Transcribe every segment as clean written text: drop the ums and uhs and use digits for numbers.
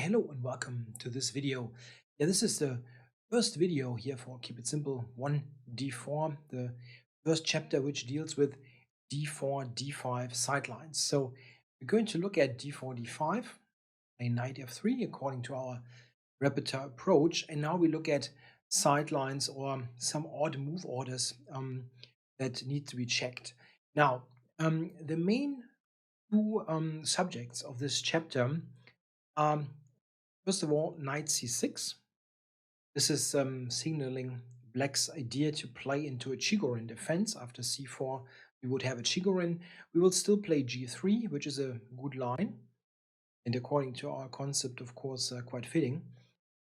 Hello and welcome to this video. This is the first video here for Keep It Simple 1d4, the first chapter which deals with d4, d5 sidelines. So we're going to look at d4, d5, a knight f3 according to our repertoire approach. And now we look at sidelines or some odd move orders that need to be checked. Now, the main two subjects of this chapter are first of all, knight c6. This is signaling black's idea to play into a Chigorin defense. After c4, we would have a Chigorin. We will still play g3, which is a good line, and according to our concept, of course, quite fitting.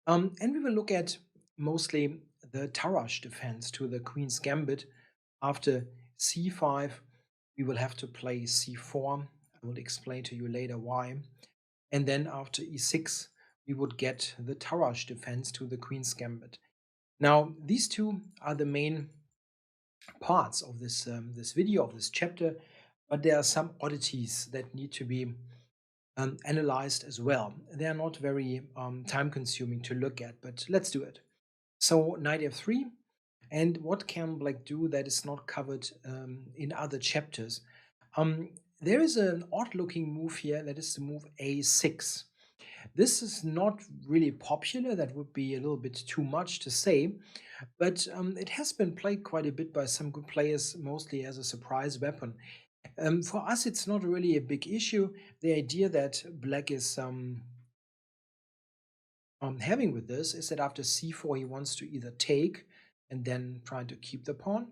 And we will look at mostly the Tarrasch defense to the queen's gambit. After c5, we will have to play c4. I will explain to you later why. And then after e6, we would get the Tarrasch defense to the queen's gambit. Now, these two are the main parts of this video, of this chapter, but there are some oddities that need to be analyzed as well. They are not very time-consuming to look at, but let's do it. So knight f3, and what can black do that is not covered in other chapters? There is an odd-looking move here, that is the move a6. This is not really popular, that would be a little bit too much to say, but it has been played quite a bit by some good players, mostly as a surprise weapon. For us, it's not really a big issue. The idea that black is having with this is that after c4, he wants to either take and then try to keep the pawn,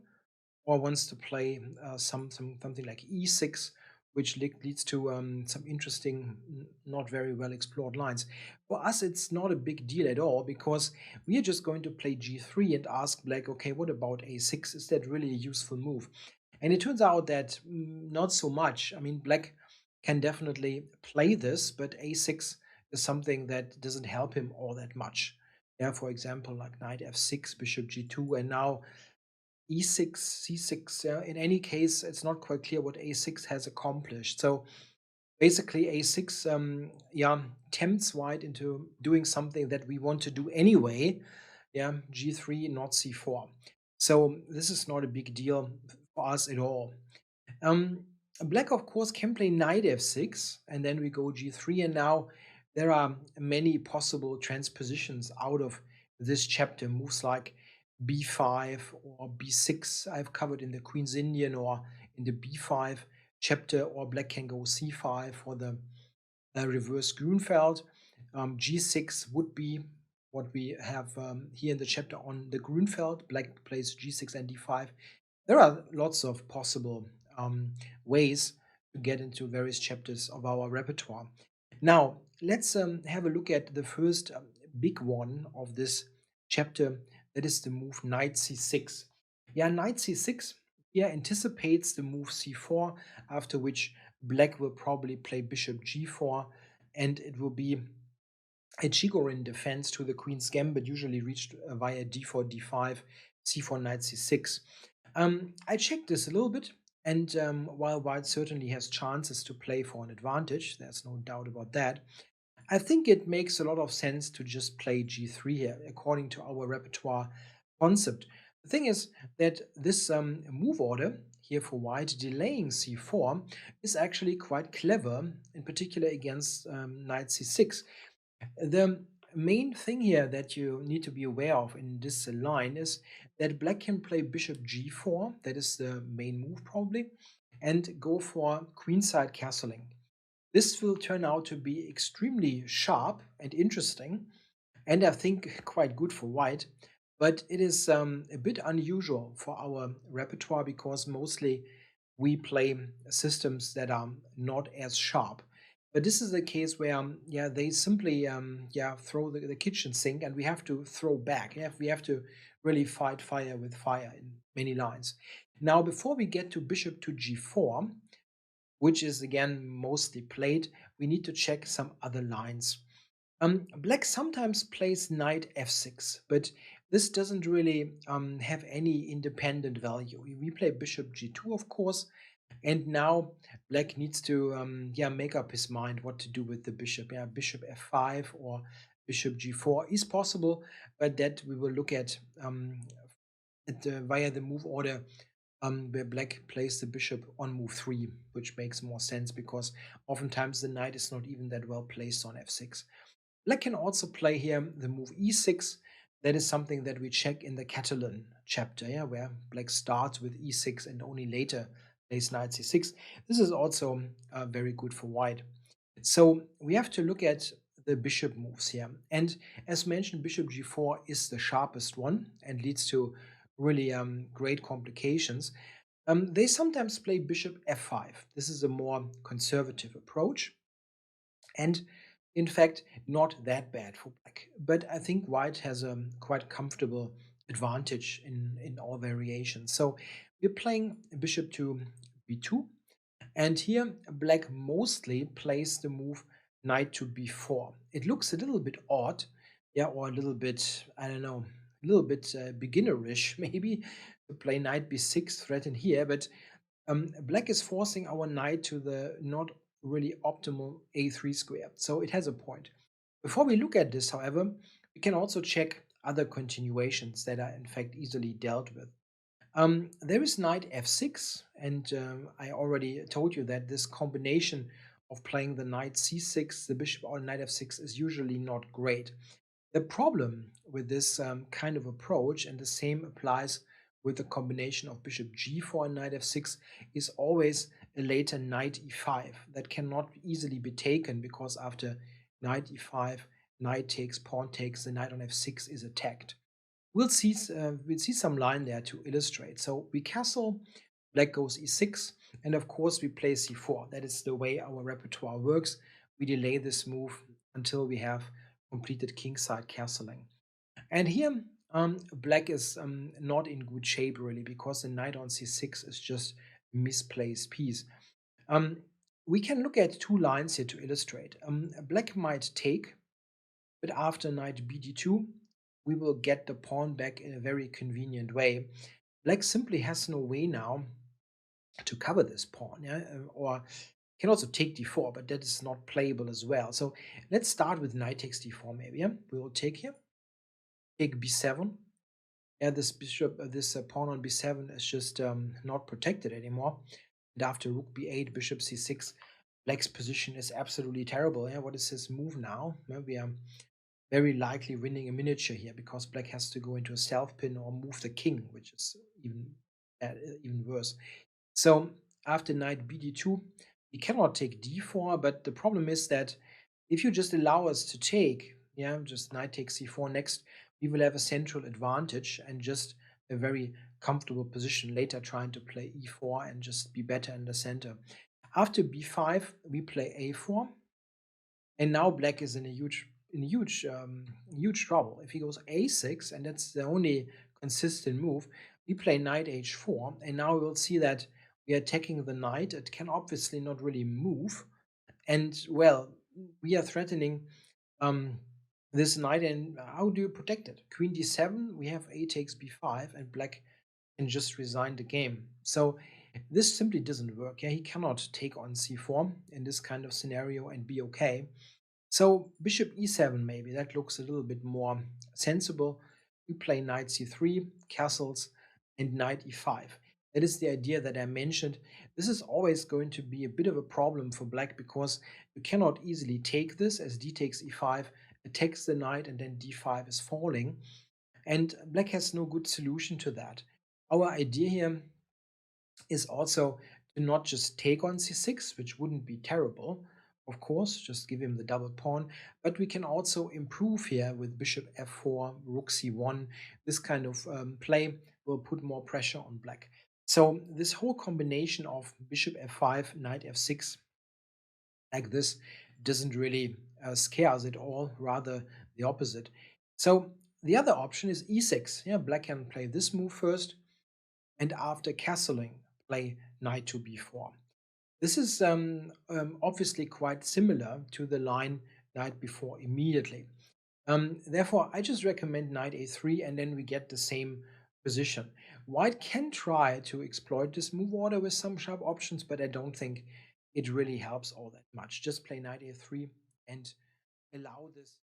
or wants to play something like e6, which leads to some interesting, not very well explored lines. For us, it's not a big deal at all, because we are just going to play g3 and ask black, okay, what about a6? Is that really a useful move? And it turns out that not so much. I mean, black can definitely play this, but a6 is something that doesn't help him all that much. Yeah, for example, like knight f6, bishop g2, and now e6, c6. Yeah. In any case, it's not quite clear what a6 has accomplished. So basically, a6 tempts white into doing something that we want to do anyway. Yeah, g3, not c4. So this is not a big deal for us at all. Black, of course, can play knight f6, and then we go g3, and now there are many possible transpositions out of this chapter. Moves like b5 or b6 I've covered in the Queen's Indian or in the b5 chapter, or black can go c5 for the reverse Grunfeld. G6 would be what we have here in the chapter on the Grunfeld. Black plays g6 and d5. There are lots of possible ways to get into various chapters of our repertoire. Now, let's have a look at the first big one of this chapter. That is the move knight c6. Yeah, knight c6 here anticipates the move c4, after which black will probably play bishop g4, and it will be a Chigorin defense to the queen's gambit, usually reached via d4, d5, c4, knight c6. I checked this a little bit, and while white certainly has chances to play for an advantage, there's no doubt about that, I think it makes a lot of sense to just play g3 here, according to our repertoire concept. The thing is that this move order here for white, delaying c4, is actually quite clever, in particular against knight c6. The main thing here that you need to be aware of in this line is that black can play bishop g4, that is the main move probably, and go for queenside castling. This will turn out to be extremely sharp and interesting, and I think quite good for white, but it is a bit unusual for our repertoire, because mostly we play systems that are not as sharp. But this is a case where, they simply, throw the kitchen sink, and we have to throw back. We have to really fight fire with fire in many lines. Now, before we get to bishop to g4, which is again mostly played, we need to check some other lines. Black sometimes plays knight f6, but this doesn't really have any independent value. We play bishop g2, of course, And now black needs to yeah, make up his mind what to do with the bishop. Yeah, bishop f5 or bishop g4 is possible, but that we will look at via the move order, where black plays the bishop on move 3, which makes more sense because oftentimes the knight is not even that well placed on f6. Black can also play here the move e6. That is something that we check in the Catalan chapter, yeah, where black starts with e6 and only later plays knight c6. This is also very good for white. So we have to look at the bishop moves here. And as mentioned, bishop g4 is the sharpest one and leads to really great complications. They sometimes play bishop f5. This is a more conservative approach. And in fact, not that bad for black. But I think white has a quite comfortable advantage in all variations. So we're playing bishop to b2, and here black mostly plays the move knight to b4. It looks a little bit odd, yeah, or a little bit, I don't know, a little bit beginnerish maybe to play knight b6 threaten here, but black is forcing our knight to the not really optimal a3 square, so it has a point. Before we look at this, however, we can also check other continuations that are in fact easily dealt with. There is knight f6, and I already told you that this combination of playing the knight c6, the bishop on knight f6 is usually not great. The problem with this kind of approach, and the same applies with the combination of bishop g4 and knight f6, is always a later knight e5 that cannot easily be taken, because after knight e5, knight takes, pawn takes, the knight on f6 is attacked. We'll see some line there to illustrate. So we castle, black goes e6, and of course we play c4. That is the way our repertoire works. We delay this move until we have completed kingside castling. And here, black is not in good shape really, because the knight on c6 is just a misplaced piece. Um, we can look at two lines here to illustrate. Black might take, but after knight bd2, we will get the pawn back in a very convenient way. Black simply has no way now to cover this pawn, yeah? Or can also take d4, but that is not playable as well. So let's start with knight takes d4 maybe. Yeah? We will take here, take b7. Yeah, this bishop, this pawn on b7 is just not protected anymore. And after rook b8, bishop c6, black's position is absolutely terrible. Yeah, what is his move now? Well, we are very likely winning a miniature here, because black has to go into a self pin or move the king, which is even worse. So after knight bd2, we cannot take d4, but the problem is that if you just allow us to take, yeah, just knight takes c4 next, we will have a central advantage and just a very comfortable position later, trying to play e4 and just be better in the center. After b5, we play a4, and now black is in a huge trouble. If he goes a6, and that's the only consistent move, we play knight h4, and now we'll see that we are attacking the knight. It can obviously not really move, and well, we are threatening um, this knight. And how do you protect it? Queen d7, we have a takes b5, and black can just resign the game. So this simply doesn't work. Yeah, he cannot take on c4 in this kind of scenario and be okay. So bishop e7, maybe that looks a little bit more sensible. We play knight c3, castles, and knight e5. That is the idea that I mentioned. This is always going to be a bit of a problem for black, because you cannot easily take this, as d takes e5 attacks the knight, and then d5 is falling. And black has no good solution to that. Our idea here is also to not just take on c6, which wouldn't be terrible, of course, just give him the double pawn, but we can also improve here with bishop f4, rook c1. This kind of play will put more pressure on black. So this whole combination of bishop f5, knight f6, like this, doesn't really scare us at all, rather the opposite. So the other option is e6. Yeah, black can play this move first, and after castling, play knight to b4. This is obviously quite similar to the line knight before immediately. Therefore, I just recommend knight a3, and then we get the same position. White can try to exploit this move order with some sharp options, but I don't think it really helps all that much. Just play knight a3 and allow this